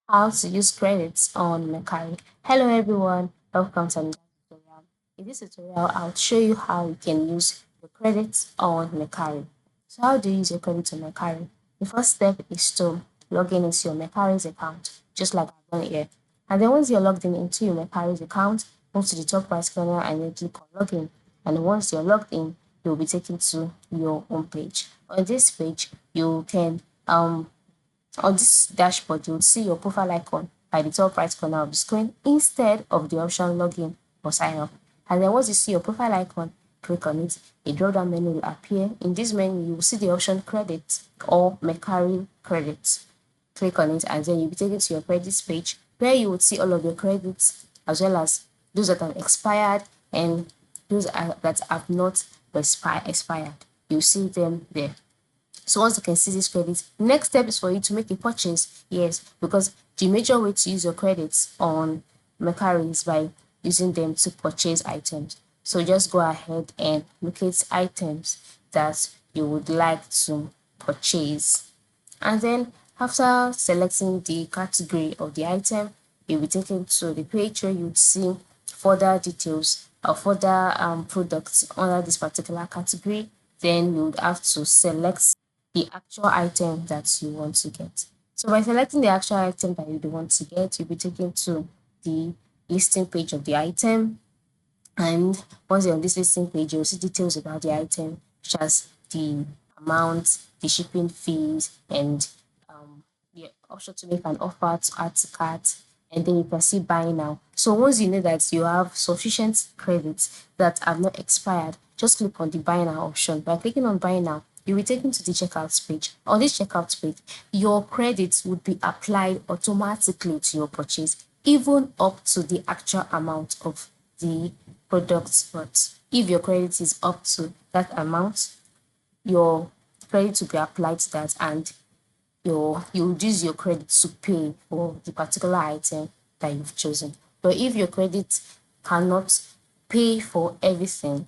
How to use credits on Mercari. Hello everyone, welcome to another tutorial. In this tutorial, I'll show you how you can use the credits on Mercari. So how do you use your credits on Mercari? The first step is to log in into your Mercari's account, just like I've done here. And then once you're logged in into your Mercari's account, move to the top right corner and then click on login. And once you're logged in, you'll be taken to your home page. On this page, you can on this dashboard, you'll see your profile icon by the top right corner of the screen instead of the option login or sign up. And then once you see your profile icon, click on it. A drop-down menu will appear. In this menu, you will see the option credit or Mercari credits. Click on it and then you'll be taken to your credits page where you would see all of your credits as well as those that have expired and those that have not expired. You'll see them there. So once you can see this credit, next step is for you to make a purchase. Yes, because the major way to use your credits on Mercari is by using them to purchase items. So just go ahead and locate items that you would like to purchase. And then after selecting the category of the item, you'll be taken to the page where you'd see further details or further products under this particular category. Then you would have to select the actual item that you want to get. So by selecting the actual item that you want to get, you'll be taken to the listing page of the item. And once you're on this listing page, you'll see details about the item, such as the amount, the shipping fees, and the option to make an offer to add to cart. And then you can see buy now. So once you know that you have sufficient credits that have not expired, just click on the buy now option. By clicking on buy now, you'll be taken to the checkout page. On this checkout page, your credits would be applied automatically to your purchase, even up to the actual amount of the product. But if your credit is up to that amount, your credit will be applied to that and you use your credit to pay for the particular item that you've chosen. But if your credit cannot pay for everything,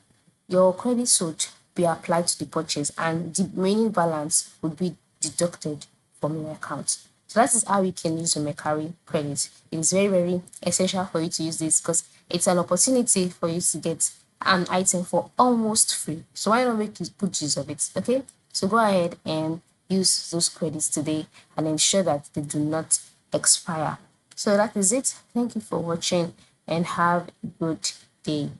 your credit should be applied to the purchase and the remaining balance would be deducted from your account. So that is how you can use your Mercari credit. It is very, very essential for you to use this because it's an opportunity for you to get an item for almost free. So why not make good use of it? Okay, so go ahead and use those credits today and ensure that they do not expire. So that is it. Thank you for watching and have a good day.